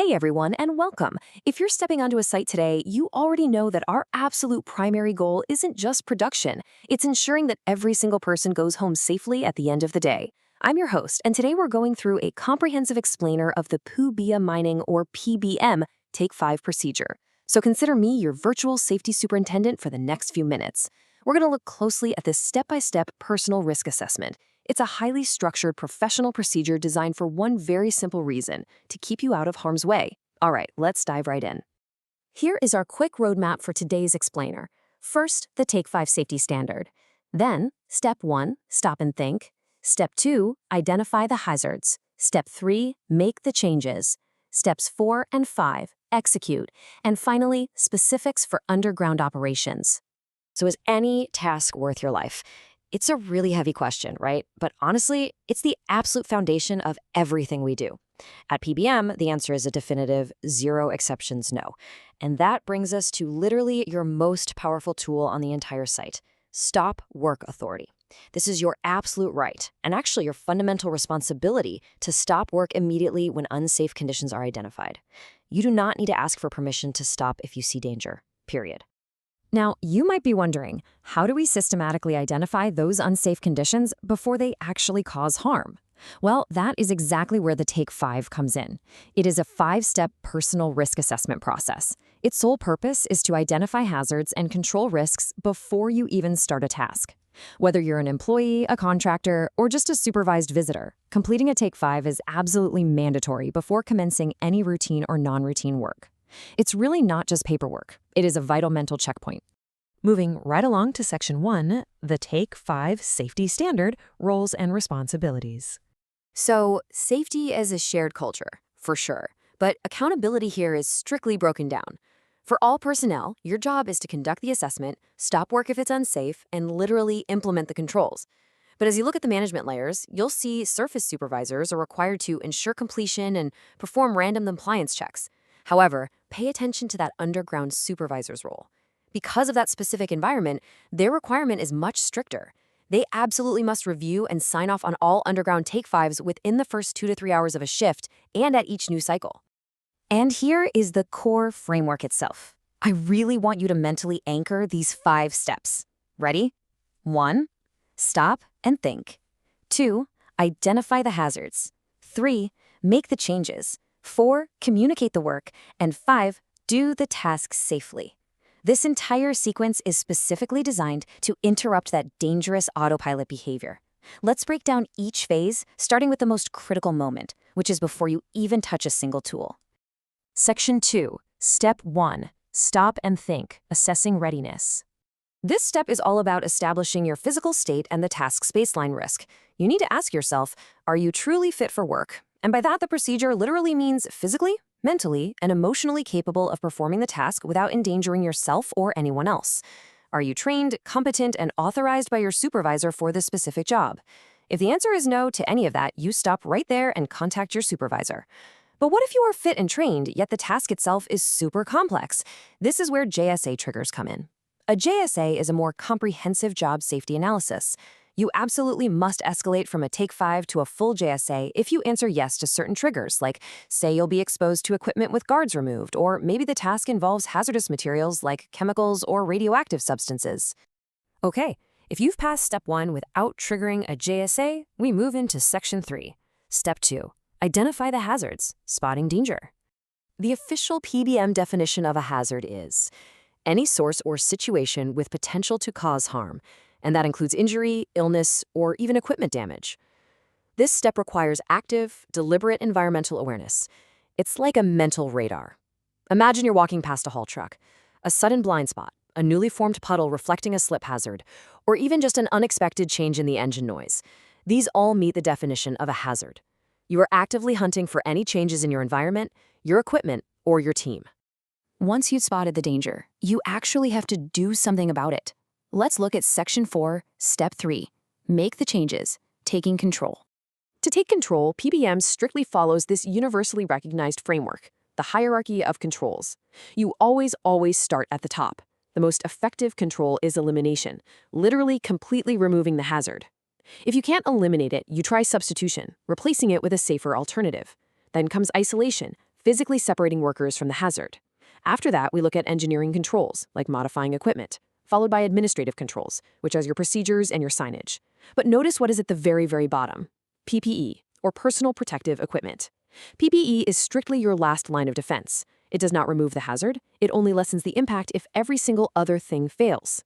Hey everyone, and welcome. If you're stepping onto a site today, you already know that our absolute primary goal isn't just production, it's ensuring that every single person goes home safely at the end of the day. I'm your host, and today we're going through a comprehensive explainer of the PUBIA mining or PBM Take 5 procedure. So consider me your virtual safety superintendent for the next few minutes. We're going to look closely at this step-by-step personal risk assessment. It's a highly structured professional procedure designed for one very simple reason: to keep you out of harm's way. All right, let's dive right in. Here is our quick roadmap for today's explainer. First, the Take 5 safety standard. Then, Step 1, stop and think. Step 2, identify the hazards. Step 3, make the changes. Steps 4 and 5, execute. And finally, specifics for underground operations. So is any task worth your life? It's a really heavy question, right? But honestly, it's the absolute foundation of everything we do. At PBM, the answer is a definitive zero exceptions no. And that brings us to literally your most powerful tool on the entire site: Stop Work Authority. This is your absolute right, and actually your fundamental responsibility, to stop work immediately when unsafe conditions are identified. You do not need to ask for permission to stop if you see danger, period. Now, you might be wondering, how do we systematically identify those unsafe conditions before they actually cause harm? Well, that is exactly where the Take 5 comes in. It is a 5-step personal risk assessment process. Its sole purpose is to identify hazards and control risks before you even start a task. Whether you're an employee, a contractor, or just a supervised visitor, completing a Take 5 is absolutely mandatory before commencing any routine or non-routine work. It's really not just paperwork. It is a vital mental checkpoint. Moving right along to Section 1, the Take 5 Safety Standard, Roles and Responsibilities. So, safety is a shared culture, for sure, but accountability here is strictly broken down. For all personnel, your job is to conduct the assessment, stop work if it's unsafe, and literally implement the controls. But as you look at the management layers, you'll see surface supervisors are required to ensure completion and perform random compliance checks. However, pay attention to that underground supervisor's role. Because of that specific environment, their requirement is much stricter. They absolutely must review and sign off on all underground Take 5s within the first 2 to 3 hours of a shift and at each new cycle. And here is the core framework itself. I really want you to mentally anchor these 5 steps. Ready? 1. Stop and think. 2. Identify the hazards. 3. Make the changes. 4. Communicate the work. And 5. Do the task safely. This entire sequence is specifically designed to interrupt that dangerous autopilot behavior. Let's break down each phase, starting with the most critical moment, which is before you even touch a single tool. Section 2, Step 1, Stop and Think, Assessing Readiness. This step is all about establishing your physical state and the task's baseline risk. You need to ask yourself, are you truly fit for work? And by that, the procedure literally means physically, mentally, and emotionally capable of performing the task without endangering yourself or anyone else. Are you trained, competent, and authorized by your supervisor for this specific job? If the answer is no to any of that, you stop right there and contact your supervisor. But what if you are fit and trained, yet the task itself is super complex? This is where JSA triggers come in. A JSA is a more comprehensive job safety analysis. You absolutely must escalate from a Take 5 to a full JSA if you answer yes to certain triggers, like say you'll be exposed to equipment with guards removed, or maybe the task involves hazardous materials like chemicals or radioactive substances. Okay, if you've passed Step 1 without triggering a JSA, we move into Section 3. Step 2, identify the hazards, spotting danger. The official PBM definition of a hazard is any source or situation with potential to cause harm, and that includes injury, illness, or even equipment damage. This step requires active, deliberate environmental awareness. It's like a mental radar. Imagine you're walking past a haul truck. A sudden blind spot, a newly formed puddle reflecting a slip hazard, or even just an unexpected change in the engine noise. These all meet the definition of a hazard. You are actively hunting for any changes in your environment, your equipment, or your team. Once you've spotted the danger, you actually have to do something about it. Let's look at Section 4, Step 3, Make the Changes, Taking Control. To take control, PBM strictly follows this universally recognized framework, the hierarchy of controls. You always start at the top. The most effective control is elimination, literally completely removing the hazard. If you can't eliminate it, you try substitution, replacing it with a safer alternative. Then comes isolation, physically separating workers from the hazard. After that, we look at engineering controls, like modifying equipment, followed by administrative controls, which are your procedures and your signage. But notice what is at the very, very bottom: PPE, or personal protective equipment. PPE is strictly your last line of defense. It does not remove the hazard, it only lessens the impact if every single other thing fails.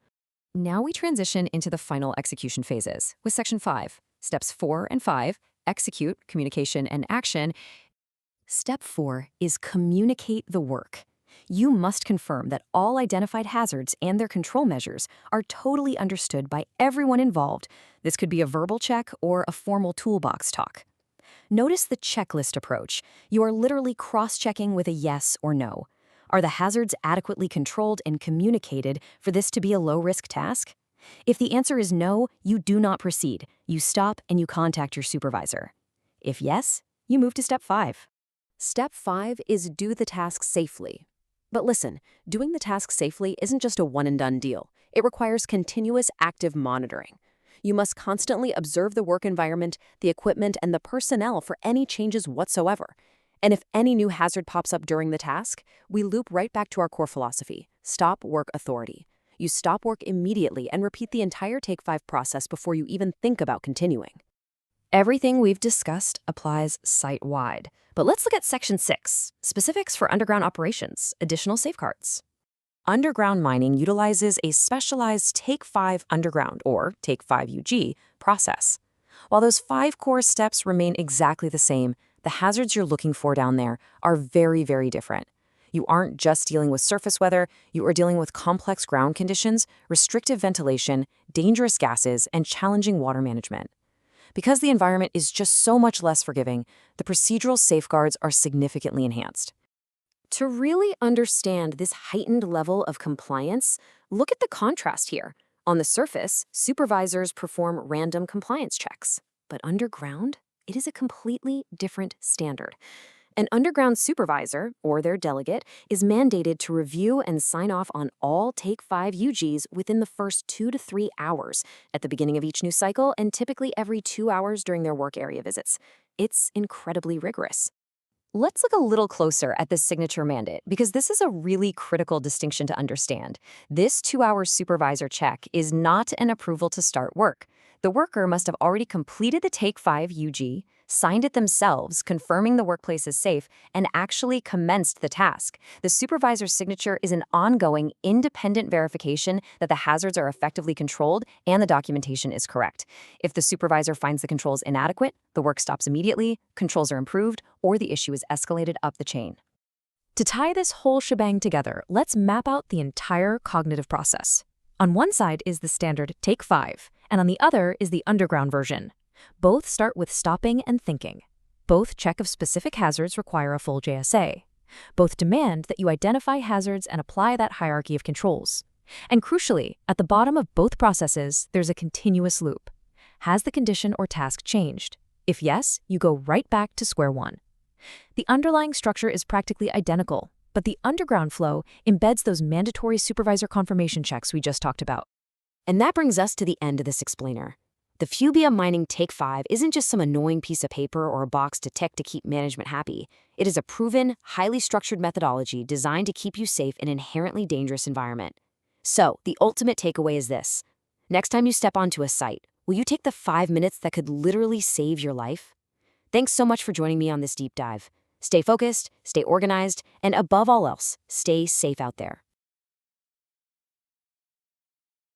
Now we transition into the final execution phases with Section 5. Steps 4 and 5, execute, communication, and action. Step 4 is communicate the work. You must confirm that all identified hazards and their control measures are totally understood by everyone involved. This could be a verbal check or a formal toolbox talk. Notice the checklist approach. You are literally cross-checking with a yes or no. Are the hazards adequately controlled and communicated for this to be a low-risk task? If the answer is no, you do not proceed. You stop and you contact your supervisor. If yes, you move to Step 5. Step 5 is do the task safely. But listen, doing the task safely isn't just a one-and-done deal. It requires continuous active monitoring. You must constantly observe the work environment, the equipment, and the personnel for any changes whatsoever. And if any new hazard pops up during the task, we loop right back to our core philosophy: stop work authority. You stop work immediately and repeat the entire Take 5 process before you even think about continuing. Everything we've discussed applies site-wide. But let's look at Section 6, specifics for underground operations, additional safeguards. Underground mining utilizes a specialized Take 5 underground, or Take 5 UG, process. While those 5 core steps remain exactly the same, the hazards you're looking for down there are very, very different. You aren't just dealing with surface weather, you are dealing with complex ground conditions, restrictive ventilation, dangerous gases, and challenging water management. Because the environment is just so much less forgiving, the procedural safeguards are significantly enhanced. To really understand this heightened level of compliance, look at the contrast here. On the surface, supervisors perform random compliance checks. But underground, it is a completely different standard. An underground supervisor, or their delegate, is mandated to review and sign off on all Take 5 UGs within the first 2 to 3 hours, at the beginning of each new cycle and typically every 2 hours during their work area visits. It's incredibly rigorous. Let's look a little closer at this signature mandate, because this is a really critical distinction to understand. This 2-hour supervisor check is not an approval to start work. The worker must have already completed the Take 5 UG, signed it themselves, confirming the workplace is safe, and actually commenced the task. The supervisor's signature is an ongoing, independent verification that the hazards are effectively controlled and the documentation is correct. If the supervisor finds the controls inadequate, the work stops immediately, controls are improved, or the issue is escalated up the chain. To tie this whole shebang together, let's map out the entire cognitive process. On one side is the standard Take 5, and on the other is the underground version. Both start with stopping and thinking. Both check if specific hazards require a full JSA. Both demand that you identify hazards and apply that hierarchy of controls. And crucially, at the bottom of both processes, there's a continuous loop. Has the condition or task changed? If yes, you go right back to square one. The underlying structure is practically identical, but the underground flow embeds those mandatory supervisor confirmation checks we just talked about. And that brings us to the end of this explainer. The Fubia Mining Take 5 isn't just some annoying piece of paper or a box to tick to keep management happy. It is a proven, highly structured methodology designed to keep you safe in an inherently dangerous environment. So, the ultimate takeaway is this. Next time you step onto a site, will you take the 5 minutes that could literally save your life? Thanks so much for joining me on this deep dive. Stay focused, stay organized, and above all else, stay safe out there.